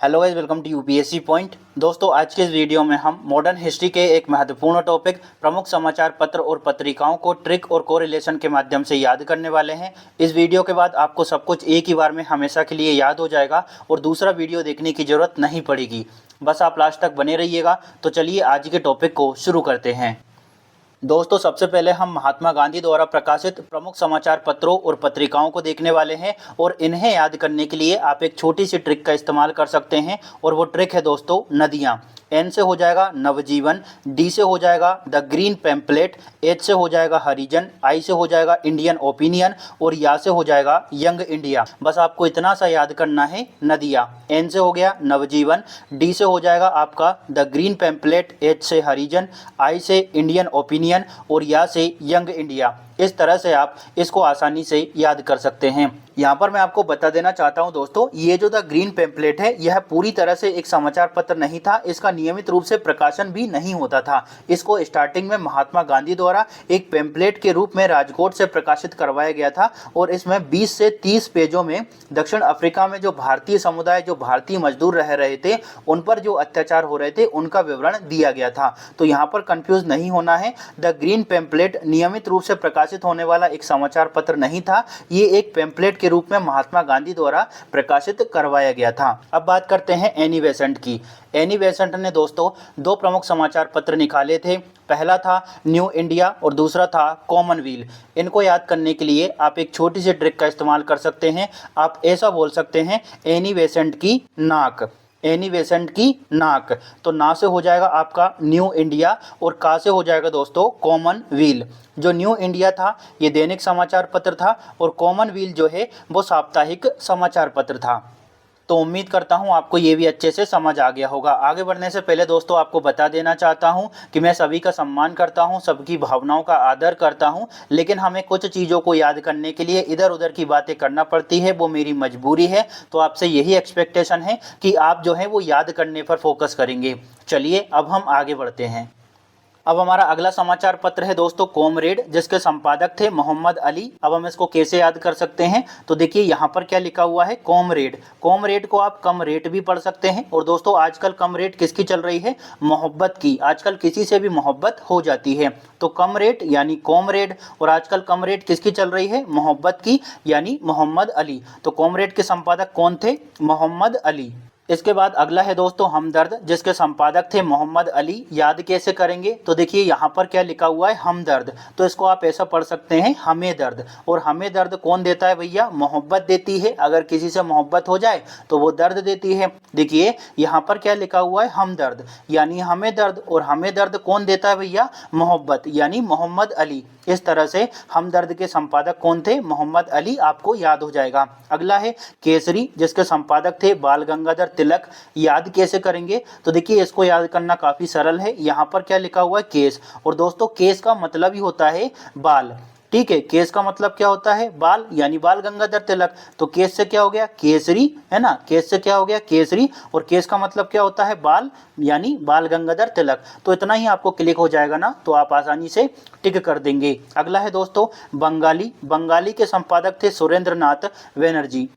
Hello guys, welcome to UPSC point. दोस्तों, आज के इस वीडियो में हम मॉडर्न हिस्ट्री के एक महत्वपूर्ण टॉपिक प्रमुख समाचार पत्र और पत्रिकाओं को ट्रिक और कोरिलेशन के माध्यम से याद करने वाले हैं। इस वीडियो के बाद आपको सब कुछ एक ही बार में हमेशा के लिए याद हो जाएगा और दूसरा वीडियो देखने की ज़रूरत नहीं पड़ेगी। बस आप लास्ट तक बने रहिएगा। तो चलिए आज के टॉपिक को शुरू करते हैं। दोस्तों, सबसे पहले हम महात्मा गांधी द्वारा प्रकाशित प्रमुख समाचार पत्रों और पत्रिकाओं को देखने वाले हैं और इन्हें याद करने के लिए आप एक छोटी सी ट्रिक का इस्तेमाल कर सकते हैं और वो ट्रिक है दोस्तों नदियाँ। एन से हो जाएगा नवजीवन, डी से हो जाएगा द ग्रीन पैम्पलेट, एच से हो जाएगा हरिजन, आई से हो जाएगा इंडियन ओपिनियन और या से हो जाएगा यंग इंडिया। बस आपको इतना सा याद करना है नदियाँ। एन से हो गया नवजीवन, डी से हो जाएगा आपका द ग्रीन पैम्पलेट, एच से हरिजन, आई से इंडियन ओपिनियन और या से यंग इंडिया। इस तरह से आप इसको आसानी से याद कर सकते हैं। यहाँ पर मैं आपको बता देना चाहता हूँ दोस्तों, ये जो द ग्रीन पैम्पलेट है यह पूरी तरह से एक समाचार पत्र नहीं था। इसका नियमित रूप से प्रकाशन भी नहीं होता था। इसको स्टार्टिंग में महात्मा गांधी द्वारा एक पैम्पलेट के रूप में राजकोट से प्रकाशित करवाया गया था और इसमें 20 से 30 पेजों में दक्षिण अफ्रीका में जो भारतीय समुदाय, जो भारतीय मजदूर रह रहे थे, उन पर जो अत्याचार हो रहे थे उनका विवरण दिया गया था। तो यहाँ पर कंफ्यूज नहीं होना है। द ग्रीन पैम्पलेट नियमित रूप से प्रकाशित होने वाला एक समाचार पत्र नहीं था। ये एक पैम्पलेट के रूप में महात्मा गांधी द्वारा प्रकाशित करवाया गया था। अब बात करते हैं एनी बेसेंट की। एनी बेसेंट ने दोस्तों दो प्रमुख समाचार पत्र निकाले थे। पहला था न्यू इंडिया और दूसरा था कॉमनवेल्थ। इनको याद करने के लिए आप एक छोटी सी ट्रिक का इस्तेमाल कर सकते हैं। आप ऐसा बोल सकते हैं एनी बेसेंट की नाक, एनी बेसेंट की नाक। तो ना से हो जाएगा आपका न्यू इंडिया और का से हो जाएगा दोस्तों कॉमनवेल्थ। जो न्यू इंडिया था ये दैनिक समाचार पत्र था और कॉमनवेल्थ जो है वो साप्ताहिक समाचार पत्र था। तो उम्मीद करता हूं आपको ये भी अच्छे से समझ आ गया होगा। आगे बढ़ने से पहले दोस्तों आपको बता देना चाहता हूं कि मैं सभी का सम्मान करता हूं, सबकी भावनाओं का आदर करता हूं, लेकिन हमें कुछ चीज़ों को याद करने के लिए इधर उधर की बातें करना पड़ती है, वो मेरी मजबूरी है। तो आपसे यही एक्सपेक्टेशन है कि आप जो है वो याद करने पर फोकस करेंगे। चलिए अब हम आगे बढ़ते हैं। अब हमारा अगला समाचार पत्र है दोस्तों कॉमरेड, जिसके संपादक थे मोहम्मद अली। अब हम इसको कैसे याद कर सकते हैं? तो देखिए यहाँ पर क्या लिखा हुआ है, कॉमरेड। कॉमरेड को आप कम रेट भी पढ़ सकते हैं। और दोस्तों आजकल कम रेट किसकी चल रही है? मोहब्बत की। आजकल किसी से भी मोहब्बत हो जाती है। तो कम रेट यानी कॉमरेड, और आजकल कम रेट किसकी चल रही है? मोहब्बत की, यानी मोहम्मद अली। तो कॉमरेड के संपादक कौन थे? मोहम्मद अली। इसके बाद अगला है दोस्तों हमदर्द, जिसके संपादक थे मोहम्मद अली। याद कैसे करेंगे? तो देखिए यहाँ पर क्या लिखा हुआ है, हमदर्द। तो इसको आप ऐसा पढ़ सकते हैं हमें दर्द। और हमें दर्द कौन देता है भैया? मोहब्बत देती है। अगर किसी से मोहब्बत हो जाए तो वो दर्द देती है। देखिए यहाँ पर क्या लिखा हुआ है, हमदर्द यानी हमें दर्द, और हमें दर्द कौन देता है भैया? मोहब्बत, यानी मोहम्मद अली। इस तरह से हमदर्द के संपादक कौन थे? मोहम्मद अली। आपको याद हो जाएगा। अगला है केसरी, जिसके संपादक थे बाल गंगाधर तिलक। याद कैसे करेंगे? तो देखिए इसको याद करना काफी सरल है। यहाँ पर क्या लिखा हुआ है, केस। और दोस्तों केस का मतलब ही होता है बाल। ठीक है, केस का मतलब क्या होता है? बाल, यानी बाल गंगाधर तिलक। तो केस से क्या हो गया? केसरी, है ना। केस से क्या हो गया? केसरी। और केस का मतलब क्या होता है? बाल, यानी बाल गंगाधर तिलक। तो इतना ही आपको क्लिक हो जाएगा ना, तो आप आसानी से टिक कर देंगे। अगला है दोस्तों बंगाली। बंगाली के संपादक थे सुरेंद्र नाथ बनर्जी।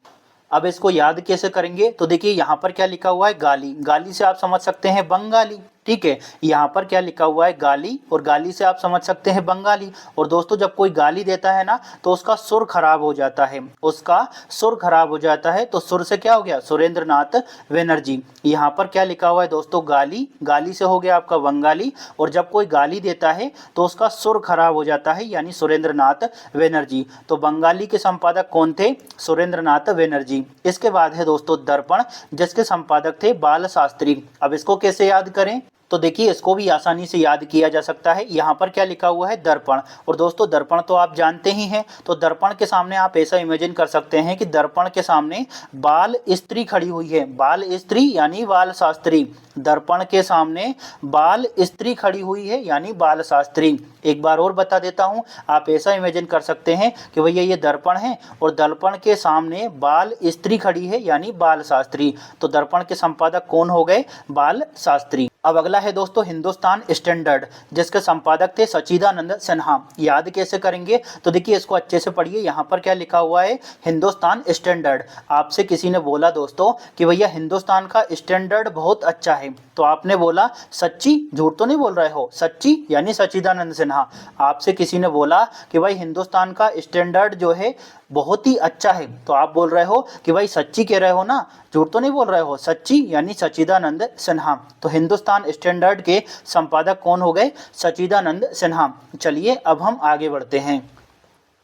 अब इसको याद कैसे करेंगे? तो देखिए यहाँ पर क्या लिखा हुआ है, गाली। गाली से आप समझ सकते हैं बंगाली। ठीक है, यहाँ पर क्या लिखा हुआ है, गाली, और गाली से आप समझ सकते हैं बंगाली। और दोस्तों जब कोई गाली देता है ना तो उसका सुर खराब हो जाता है, उसका सुर खराब हो जाता है। तो सुर से क्या हो गया? सुरेंद्र नाथ बनर्जी। यहाँ पर क्या लिखा हुआ है दोस्तों, गाली। गाली से हो गया आपका बंगाली। और जब कोई गाली देता है तो उसका सुर खराब हो जाता है, यानी सुरेंद्र नाथ बनर्जी। तो बंगाली के संपादक कौन थे? सुरेंद्र नाथ बनर्जी। इसके बाद है दोस्तों दर्पण, जिसके संपादक थे बाल शास्त्री। अब इसको कैसे याद करें? तो देखिए इसको भी आसानी से याद किया जा सकता है। यहाँ पर क्या लिखा हुआ है, दर्पण। और दोस्तों दर्पण तो आप जानते ही हैं। तो दर्पण के सामने आप ऐसा इमेजिन कर सकते हैं कि दर्पण के सामने बाल स्त्री खड़ी हुई है। बाल स्त्री यानी बाल शास्त्री। दर्पण के सामने बाल स्त्री खड़ी हुई है, यानी बाल शास्त्री। एक बार और बता देता हूँ, आप ऐसा इमेजिन कर सकते हैं कि भैया ये दर्पण है और दर्पण के सामने बाल स्त्री खड़ी है, यानी बाल शास्त्री। तो दर्पण के संपादक कौन हो गए? बाल शास्त्री। अब अगला है दोस्तों हिंदुस्तान स्टैंडर्ड, जिसके संपादक थे सच्चिदानंद सिन्हा। याद कैसे करेंगे, तो देखिए इसको अच्छे से पढ़िए। यहाँ पर क्या लिखा हुआ है, हिंदुस्तान स्टैंडर्ड। आपसे किसी ने बोला दोस्तों कि भैया हिंदुस्तान का स्टैंडर्ड बहुत अच्छा है, तो आपने बोला सच्ची, झूठ तो नहीं बोल रहे हो, सच्ची यानी सच्चिदानंद सिन्हा। आपसे किसी ने बोला कि भाई हिंदुस्तान का स्टैंडर्ड जो है बहुत ही अच्छा है, तो आप बोल रहे हो कि भाई सच्ची कह रहे हो ना, झूठ तो नहीं बोल रहे हो, सच्ची यानी सच्चिदानंद सिन्हा। तो हिंदुस्तान स्टैंडर्ड के संपादक कौन हो गए, सच्चिदानंद सिन्हा। चलिए अब हम आगे बढ़ते हैं।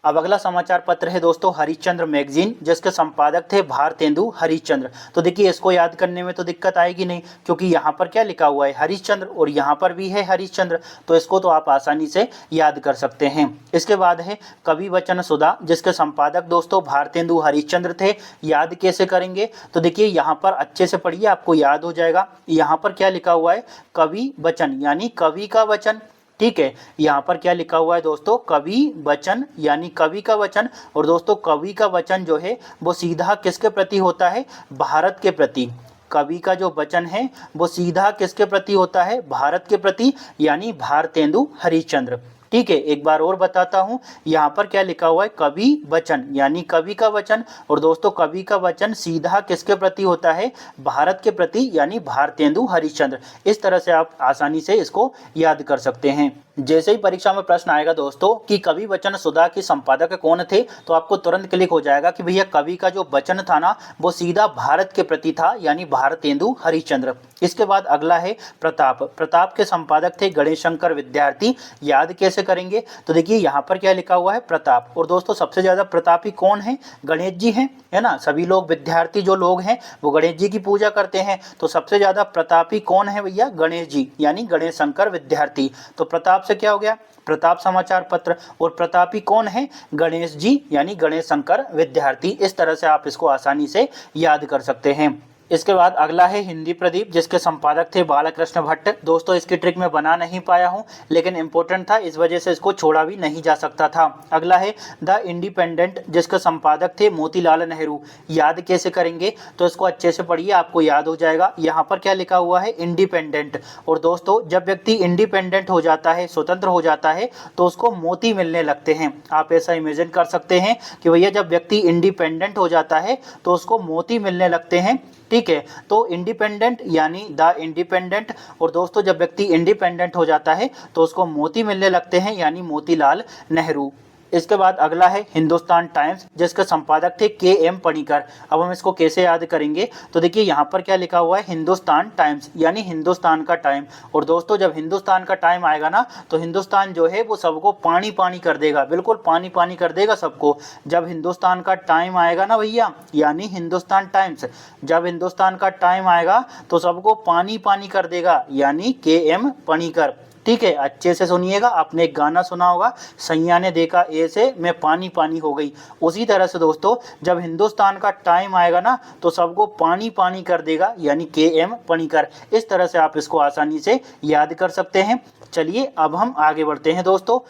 अब अगला समाचार पत्र है दोस्तों हरिश्चंद्र मैगजीन, जिसके संपादक थे भारतेंदु हरिश्चंद्र। तो देखिए इसको याद करने में तो दिक्कत आएगी नहीं, क्योंकि यहाँ पर क्या लिखा हुआ है, हरिश्चंद्र, और यहाँ पर भी है हरिश्चंद्र, तो इसको तो आप आसानी से याद कर सकते हैं। इसके बाद है कवि वचन सुधा, जिसके संपादक दोस्तों भारतेंदु हरिश्चंद्र थे। याद कैसे करेंगे, तो देखिए यहाँ पर अच्छे से पढ़िए, आपको याद हो जाएगा। यहाँ पर क्या लिखा हुआ है, कवि वचन यानी कवि का वचन। ठीक है, यहाँ पर क्या लिखा हुआ है दोस्तों, कवि वचन यानी कवि का वचन। और दोस्तों कवि का वचन जो है वो सीधा किसके प्रति होता है, भारत के प्रति। कवि का जो वचन है वो सीधा किसके प्रति होता है, भारत के प्रति, यानी भारतेंदु हरिश्चंद्र। ठीक है, एक बार और बताता हूँ, यहाँ पर क्या लिखा हुआ है, कवि वचन यानी कवि का वचन। और दोस्तों कवि का वचन सीधा किसके प्रति होता है, भारत के प्रति, यानी भारतेंदु हरिश्चंद्र। इस तरह से आप आसानी से इसको याद कर सकते हैं। जैसे ही परीक्षा में प्रश्न आएगा दोस्तों कि कवि वचन सुधा के संपादक कौन थे, तो आपको तुरंत क्लिक हो जाएगा कि भैया कवि का जो वचन था ना वो सीधा भारत के प्रति था, यानी भारतेंदु हरिश्चंद्र। इसके बाद अगला है प्रताप। प्रताप के संपादक थे गणेश शंकर विद्यार्थी। याद कैसे करेंगे, तो देखिए यहाँ पर क्या लिखा हुआ है, प्रताप। और दोस्तों सबसे ज्यादा प्रतापी कौन है, गणेश जी हैं, है ना। सभी लोग विद्यार्थी जो लोग हैं वो गणेश जी की पूजा करते हैं, तो सबसे ज्यादा प्रतापी कौन है भैया, गणेश जी, यानी गणेश शंकर विद्यार्थी। तो प्रताप से क्या हो गया, प्रताप समाचार पत्र। और प्रतापी कौन है, गणेश जी, यानी गणेश शंकर विद्यार्थी। इस तरह से आप इसको आसानी से याद कर सकते हैं। इसके बाद अगला है हिंदी प्रदीप, जिसके संपादक थे बालकृष्ण भट्ट। दोस्तों इसकी ट्रिक मैं बना नहीं पाया हूं, लेकिन इंपॉर्टेंट था, इस वजह से इसको छोड़ा भी नहीं जा सकता था। अगला है द इंडिपेंडेंट, जिसके संपादक थे मोतीलाल नेहरू। याद कैसे करेंगे, तो इसको अच्छे से पढ़िए, आपको याद हो जाएगा। यहाँ पर क्या लिखा हुआ है, इंडिपेंडेंट। और दोस्तों जब व्यक्ति इंडिपेंडेंट हो जाता है, स्वतंत्र हो जाता है, तो उसको मोती मिलने लगते हैं। आप ऐसा इमेजिन कर सकते हैं कि भैया जब व्यक्ति इंडिपेंडेंट हो जाता है तो उसको मोती मिलने लगते हैं। ठीक है, तो इंडिपेंडेंट यानी द इंडिपेंडेंट। और दोस्तों जब व्यक्ति इंडिपेंडेंट हो जाता है तो उसको मोती मिलने लगते हैं, यानी मोतीलाल नेहरू। इसके बाद अगला है हिंदुस्तान टाइम्स, जिसके संपादक थे के.एम. पणिकर। अब हम इसको कैसे याद करेंगे, तो देखिए यहाँ पर क्या लिखा हुआ है, हिंदुस्तान टाइम्स यानी हिंदुस्तान का टाइम। और दोस्तों जब हिंदुस्तान का टाइम आएगा ना, तो हिंदुस्तान जो है वो सबको पानी पानी कर देगा, बिल्कुल पानी पानी कर देगा सबको। जब हिंदुस्तान का टाइम आएगा ना भैया, यानी हिंदुस्तान टाइम्स, जब हिंदुस्तान का टाइम आएगा तो सबको पानी पानी कर देगा, यानी के.एम. पणिकर। ठीक है, अच्छे से सुनिएगा। आपने एक गाना सुना होगा, सैया ने देखा ऐसे मैं पानी पानी हो गई। उसी तरह से दोस्तों जब हिंदुस्तान का टाइम आएगा ना तो सबको पानी पानी कर देगा, यानी के.एम. पणिकर। इस तरह से आप इसको आसानी से याद कर सकते हैं। चलिए अब हम आगे बढ़ते हैं दोस्तों।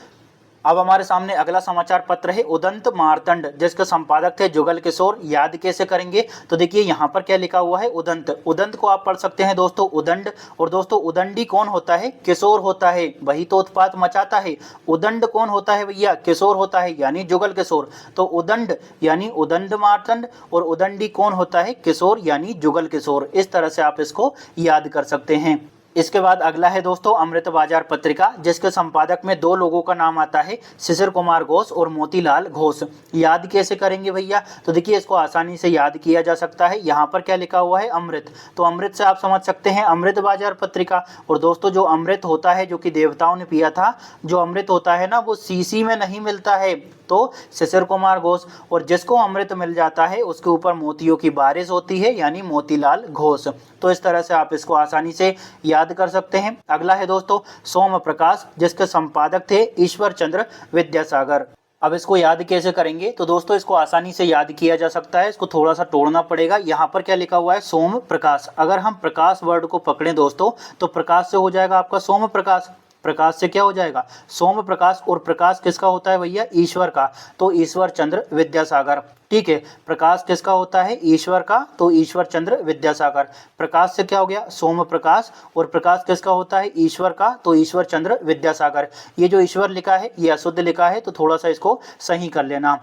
अब हमारे सामने अगला समाचार पत्र है उदंत मार्तंड, जिसके संपादक थे जुगल किशोर। याद कैसे करेंगे, तो देखिए यहाँ पर क्या लिखा हुआ है, उदंत। उदंत को आप पढ़ सकते हैं दोस्तों उदंड। और दोस्तों उदंडी कौन होता है, किशोर होता है, वही तो उत्पात मचाता है। उदंड कौन होता है भैया, किशोर होता है, यानी जुगल किशोर। तो उदंड यानी उदंड मार्तंड, और उदंडी कौन होता है, किशोर, यानी जुगल किशोर। इस तरह से आप इसको याद कर सकते हैं। इसके बाद अगला है दोस्तों अमृत बाजार पत्रिका, जिसके संपादक में दो लोगों का नाम आता है, शिशिर कुमार घोष और मोतीलाल घोष। याद कैसे करेंगे भैया, तो देखिए इसको आसानी से याद किया जा सकता है। यहाँ पर क्या लिखा हुआ है, अमृत, तो अमृत से आप समझ सकते हैं अमृत बाजार पत्रिका। और दोस्तों जो अमृत होता है जो कि देवताओं ने पिया था, जो अमृत होता है ना वो शीशी में नहीं मिलता है, तो शिशिर कुमार घोष। और जिसको अमृत मिल जाता है उसके ऊपर मोतियों की बारिश होती है, यानी मोतीलाल घोष। तो इस तरह से आप इसको आसानी से याद कर सकते हैं। अगला है दोस्तों सोम प्रकाश, जिसके संपादक थे ईश्वर चंद्र विद्यासागर। अब इसको याद कैसे करेंगे, तो दोस्तों इसको आसानी से याद किया जा सकता है, इसको थोड़ा सा तोड़ना पड़ेगा। यहाँ पर क्या लिखा हुआ है, सोम प्रकाश। अगर हम प्रकाश वर्ड को पकड़ें दोस्तों तो प्रकाश से हो जाएगा आपका सोम प्रकाश। प्रकाश से क्या हो जाएगा सोम प्रकाश, और प्रकाश किसका होता है भैया ईश्वर का, तो ईश्वर चंद्र विद्यासागर। ठीक है, प्रकाश किसका होता है ईश्वर का, तो ईश्वर चंद्र विद्यासागर। प्रकाश से क्या हो गया सोम प्रकाश, और प्रकाश किसका होता है ईश्वर का, तो ईश्वर चंद्र विद्यासागर। ये जो ईश्वर लिखा है ये अशुद्ध लिखा है, तो थोड़ा सा इसको सही कर लेना।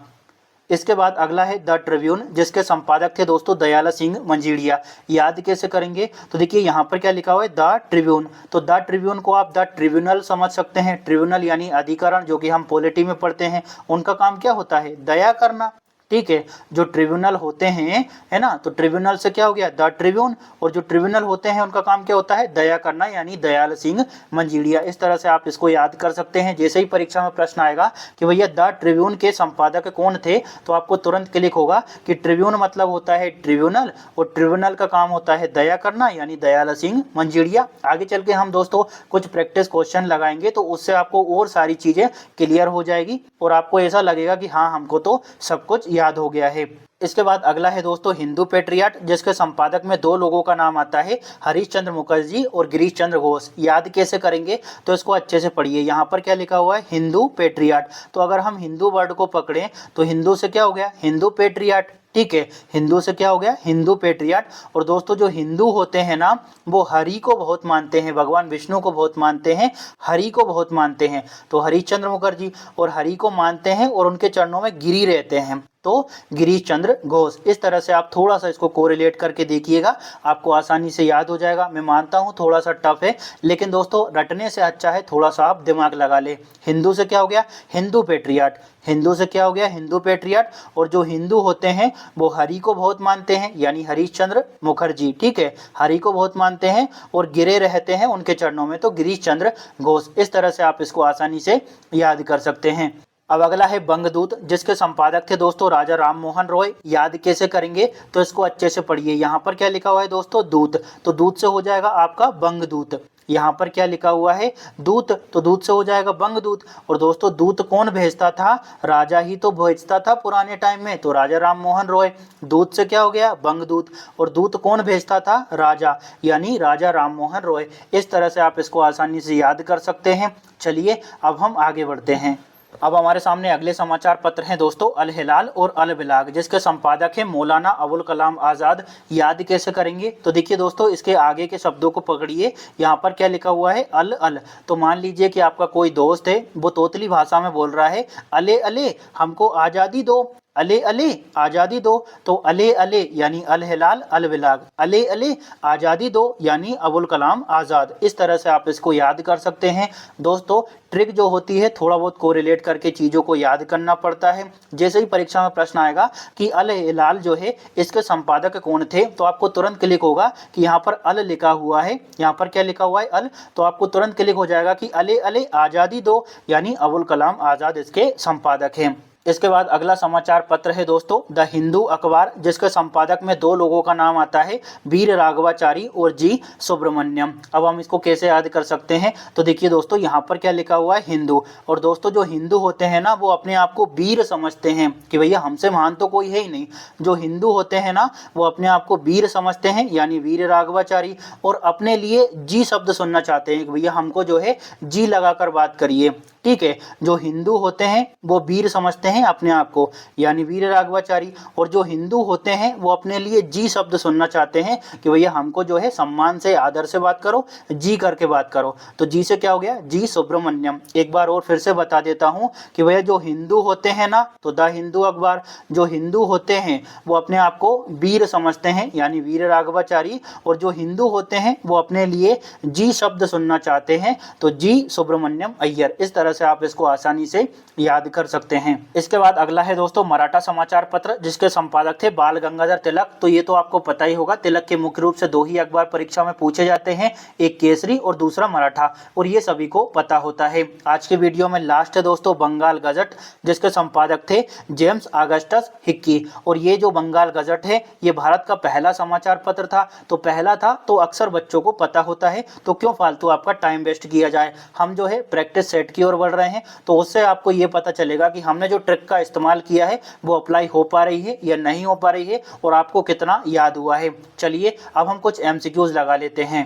इसके बाद अगला है द ट्रिब्यून, जिसके संपादक थे दोस्तों दयाला सिंह मंजीड़िया। याद कैसे करेंगे, तो देखिए यहाँ पर क्या लिखा हुआ है द ट्रिब्यून, तो द ट्रिब्यून को आप द ट्रिब्यूनल समझ सकते हैं। ट्रिब्यूनल यानी अधिकरण, जो कि हम पॉलिटी में पढ़ते हैं, उनका काम क्या होता है दया करना। ठीक है, जो ट्रिब्यूनल होते हैं है ना, तो ट्रिब्यूनल से क्या हो गया द ट्रिब्यून, और जो ट्रिब्यूनल होते हैं उनका काम क्या होता है दया करना, यानी दयाल सिंह मंजीड़िया। इस तरह से आप इसको याद कर सकते हैं। जैसे ही परीक्षा में प्रश्न आएगा कि भैया द ट्रिब्यून के संपादक कौन थे, तो आपको तुरंत क्लिक होगा कि ट्रिब्यून मतलब होता है ट्रिब्यूनल, और ट्रिब्यूनल का काम होता है दया करना, यानी दयाल सिंह मंजीड़िया। आगे चल के हम दोस्तों कुछ प्रैक्टिस क्वेश्चन लगाएंगे, तो उससे आपको और सारी चीजें क्लियर हो जाएगी, और आपको ऐसा लगेगा कि हाँ हमको तो सब कुछ याद हो गया है। इसके बाद अगला है दोस्तों हिंदू पेट्रियाट, जिसके संपादक में दो लोगों का नाम आता है हरीश चंद्र मुखर्जी और गिरीश चंद्र घोष। याद कैसे करेंगे, तो इसको अच्छे से पढ़िए। यहाँ पर क्या लिखा हुआ है हिंदू पेट्रियाट, तो अगर हम हिंदू वर्ड को पकड़ें तो हिंदू से क्या हो गया हिंदू पेट्रियाट। ठीक है, हिंदू से क्या हो गया हिंदू पेट्रियाट। और दोस्तों जो हिंदू होते हैं ना वो हरि को बहुत मानते हैं, भगवान विष्णु को बहुत मानते हैं, हरि को बहुत मानते हैं। तो हरीश चंद्र मुखर्जी और हरि को मानते हैं और उनके चरणों में गिरी रहते हैं, तो गिरीश चंद्र घोष। इस तरह से आप थोड़ा सा इसको कोरिलेट करके देखिएगा, आपको आसानी से याद हो जाएगा। मैं मानता हूँ थोड़ा सा टफ है, लेकिन दोस्तों रटने से अच्छा है थोड़ा सा आप दिमाग लगा ले। हिंदू से क्या हो गया हिंदू पेट्रियाट, हिंदू से क्या हो गया हिंदू पेट्रियाट। और जो हिंदू होते हैं वो हरि को बहुत मानते हैं, यानी हरीश चंद्र मुखर्जी। ठीक है, हरि को बहुत मानते हैं और गिरे रहते हैं उनके चरणों में, तो गिरीश चंद्र घोष। इस तरह से आप इसको आसानी से याद कर सकते हैं। अब अगला है बंगदूत, जिसके संपादक थे दोस्तों राजा राम मोहन रॉय। याद कैसे करेंगे, तो इसको अच्छे से पढ़िए। यहाँ पर क्या लिखा हुआ है दोस्तों दूत, तो दूत से हो जाएगा आपका बंगदूत। यहाँ पर क्या लिखा हुआ है दूत, तो दूत से हो जाएगा बंगदूत। और दोस्तों दूत कौन भेजता था, राजा ही तो भेजता था पुराने टाइम में, तो राजा राम मोहन रॉय। दूत से क्या हो गया बंगदूत, और दूत कौन भेजता था राजा, यानी राजा राम मोहन रॉय। इस तरह से आप इसको आसानी से याद कर सकते हैं। चलिए अब हम आगे बढ़ते हैं। अब हमारे सामने अगले समाचार पत्र हैं दोस्तों अल हिलाल और अल बिलाग, जिसके संपादक हैं मौलाना अबुल कलाम आज़ाद। याद कैसे करेंगे, तो देखिए दोस्तों इसके आगे के शब्दों को पकड़िए। यहाँ पर क्या लिखा हुआ है अल अल, तो मान लीजिए कि आपका कोई दोस्त है वो तोतली भाषा में बोल रहा है अले अले हमको आज़ादी दो, अले अले आज़ादी दो। तो अले अले यानी अल हिलाल अल बिलाग, अले अले आज़ादी दो यानी अबुल कलाम आज़ाद। इस तरह से आप इसको याद कर सकते हैं। दोस्तों ट्रिक जो होती है थोड़ा बहुत कोरिलेट करके चीज़ों को याद करना पड़ता है। जैसे ही परीक्षा में प्रश्न आएगा कि अल हिलाल जो है इसके संपादक कौन थे, तो आपको तुरंत क्लिक होगा कि यहाँ पर अल लिखा हुआ है, यहाँ पर क्या लिखा हुआ है अल, तो आपको तुरंत क्लिक हो जाएगा कि अले अले आज़ादी दो यानी अबुल कलाम आज़ाद इसके संपादक हैं। इसके बाद अगला समाचार पत्र है दोस्तों द हिंदू अखबार, जिसके संपादक में दो लोगों का नाम आता है वीर राघवाचारी और जी सुब्रमण्यम। अब हम इसको कैसे याद कर सकते हैं, तो देखिए दोस्तों यहाँ पर क्या लिखा हुआ है हिंदू। और दोस्तों जो हिंदू होते हैं ना वो अपने आप को वीर समझते हैं कि भैया हमसे महान तो कोई है ही नहीं। जो हिंदू होते हैं ना वो अपने आप को वीर समझते हैं, यानी वीर राघवाचारी, और अपने लिए जी शब्द सुनना चाहते हैं कि भैया हमको जो है जी लगाकर बात करिए। ठीक है, जो हिंदू होते हैं वो वीर समझते हैं अपने आप को, यानी वीर राघवाचारी। और जो हिंदू होते हैं वो अपने लिए जी शब्द सुनना चाहते हैं कि भैया हमको जो है सम्मान से आदर से बात करो, जी करके बात करो। तो जी से क्या हो गया जी सुब्रमण्यम। एक बार और फिर से बता देता हूँ कि भैया जो हिंदू होते हैं ना, तो द हिंदू अखबार, जो हिंदू होते हैं वो अपने आप को वीर समझते हैं, यानी वीर राघवाचारी। और जो हिंदू होते हैं वो अपने लिए जी शब्द सुनना चाहते हैं, तो जी सुब्रमण्यम अय्यर। इस तरह से आप इसको आसानी से याद कर सकते हैं। इसके बाद अगला है दोस्तों मराठा समाचार पत्र, जिसके संपादक थे बाल गंगाधर तिलक। तो ये तो आपको पता ही होगा, तिलक के मुख्य रूप से दो ही अखबार परीक्षा में पूछे जाते हैं, एक केसरी और दूसरा मराठा, और ये सभी को पता होता है। आज के वीडियो में लास्ट है दोस्तों बंगाल गजट, जिसके संपादक थे जेम्स अगस्टस हिक्की। और ये जो बंगाल गजट है ये भारत का पहला समाचार पत्र था, तो पहला था तो अक्सर बच्चों को पता होता है, तो क्यों फालतू आपका टाइम वेस्ट किया जाए। हम जो है प्रैक्टिस सेट की ओर बढ़ रहे हैं, तो उससे आपको ये पता चलेगा कि हमने जो ट्रिक का इस्तेमाल किया है वो अप्लाई हो पा रही है या नहीं हो पा रही है, और आपको कितना याद हुआ है। चलिए अब हम कुछ एमसीक्यूज लगा लेते हैं।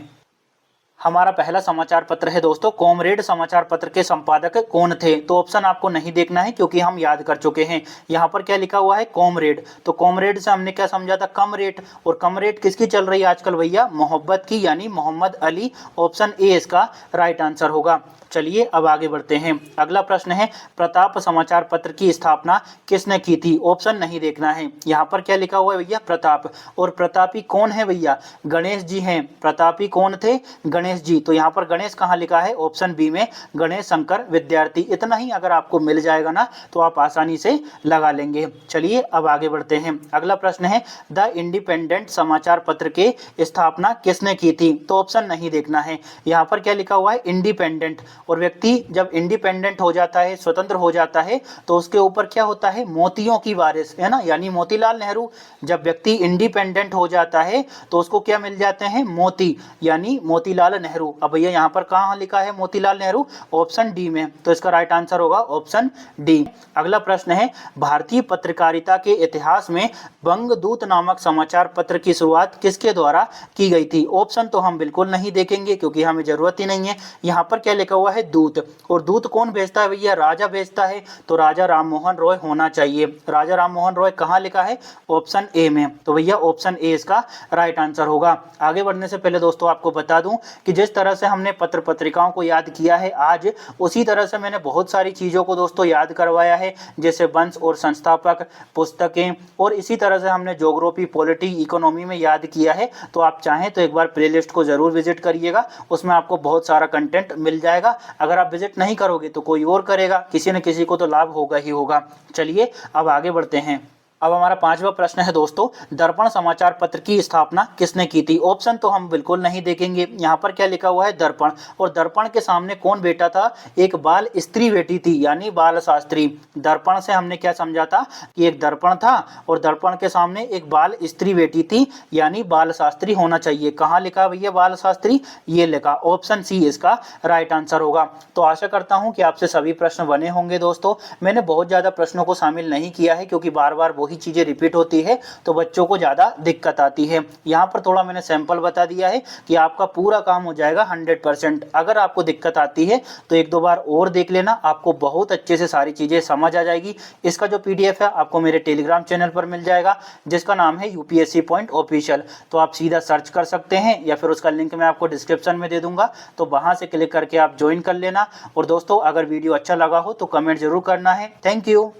हमारा पहला समाचार पत्र है दोस्तों, कॉमरेड समाचार पत्र के संपादक कौन थे? तो ऑप्शन आपको नहीं देखना है क्योंकि हम याद कर चुके हैं। यहाँ पर क्या लिखा हुआ है? कॉमरेड। तो कॉमरेड से हमने क्या समझा था? कम रेट। और कम रेट किसकी चल रही है आजकल भैया? मोहब्बत की, यानी मोहम्मद अली। ऑप्शन ए इसका राइट आंसर होगा। चलिए अब आगे बढ़ते हैं। अगला प्रश्न है, प्रताप समाचार पत्र की स्थापना किसने की थी? ऑप्शन नहीं देखना है। यहाँ पर क्या लिखा हुआ है भैया? प्रताप। और प्रतापी कौन है भैया? गणेश जी हैं। प्रतापी कौन थे? गणेश जी। तो यहाँ पर गणेश कहाँ लिखा है? ऑप्शन बी में, गणेश शंकर विद्यार्थी। इतना ही अगर आपको मिल जाएगा ना तो आप आसानी से लगा लेंगे। चलिए अब आगे बढ़ते हैं। अगला प्रश्न है, द इंडिपेंडेंट समाचार पत्र के स्थापना किसने की थी? तो ऑप्शन नहीं देखना है। यहाँ पर क्या लिखा हुआ है? इंडिपेंडेंट। और व्यक्ति जब इंडिपेंडेंट हो जाता है, स्वतंत्र हो जाता है, तो उसके ऊपर क्या होता है? मोतियों की बारिश, है ना, यानी मोतीलाल नेहरू। जब व्यक्ति इंडिपेंडेंट हो जाता है तो उसको क्या मिल जाते हैं? मोती, यानी मोतीलाल नेहरू। अब भैया यहाँ पर कहाँ लिखा है मोतीलाल नेहरू? ऑप्शन डी में। तो इसका राइट आंसर होगा ऑप्शन डी। अगला प्रश्न है, भारतीय पत्रकारिता के इतिहास में बंगदूत नामक समाचार पत्र की शुरुआत किसके द्वारा की गई थी? ऑप्शन तो हम बिल्कुल नहीं देखेंगे क्योंकि हमें जरूरत ही नहीं है। यहाँ पर क्या लिखा हुआ है? दूत। और दूत कौन भेजता है भैया? राजा भेजता है। तो राजा राममोहन रॉय होना चाहिए। राजा राममोहन रॉय कहाँ लिखा है? ऑप्शन ए में। तो भैया ऑप्शन ए इसका राइट आंसर होगा। आगे बढ़ने से पहले दोस्तों आपको बता दूं कि जिस तरह से हमने पत्र पत्रिकाओं को याद किया है आज, उसी तरह से मैंने बहुत सारी चीज़ों को दोस्तों याद करवाया है, जैसे वंश और संस्थापक, पुस्तकें, और इसी तरह से हमने ज्योग्राफी, पॉलिटी, इकोनॉमी में याद किया है। तो आप चाहें तो एक बार प्लेलिस्ट को ज़रूर विजिट करिएगा, उसमें आपको बहुत सारा कंटेंट मिल जाएगा। अगर आप विजिट नहीं करोगे तो कोई और करेगा, किसी न किसी को तो लाभ होगा ही होगा। चलिए अब आगे बढ़ते हैं। अब हमारा पांचवा प्रश्न है दोस्तों, दर्पण समाचार पत्र की स्थापना किसने की थी? ऑप्शन तो हम बिल्कुल नहीं देखेंगे। यहाँ पर क्या लिखा हुआ है? दर्पण। और दर्पण के सामने कौन बैठा था? एक बाल स्त्री बैठी थी, यानी बाल शास्त्री। दर्पण से हमने क्या समझा था? कि एक दर्पण था और दर्पण के सामने एक बाल स्त्री बैठी थी, यानी बाल शास्त्री होना चाहिए। कहाँ लिखा भैया बाल शास्त्री? ये लिखा। ऑप्शन सी इसका राइट आंसर होगा। तो आशा करता हूँ कि आपसे सभी प्रश्न बने होंगे दोस्तों। मैंने बहुत ज़्यादा प्रश्नों को शामिल नहीं किया है क्योंकि बार बार वही चीजें रिपीट होती है तो बच्चों को ज्यादा दिक्कत आती है। यहाँ पर थोड़ा मैंने सैंपल बता दिया है कि आपका पूरा काम हो जाएगा 100%। अगर आपको दिक्कत आती है तो एक दो बार और देख लेना, आपको बहुत अच्छे से सारी चीजें समझ आ जाएगी। इसका जो PDF है आपको मेरे टेलीग्राम चैनल पर मिल जाएगा, जिसका नाम है UPSC पॉइंट ऑफिशियल। तो आप सीधा सर्च कर सकते हैं या फिर उसका लिंक मैं आपको डिस्क्रिप्शन में दे दूंगा, तो वहां से क्लिक करके आप ज्वाइन कर लेना। और दोस्तों अगर वीडियो अच्छा लगा हो तो कमेंट जरूर करना है। Thank you.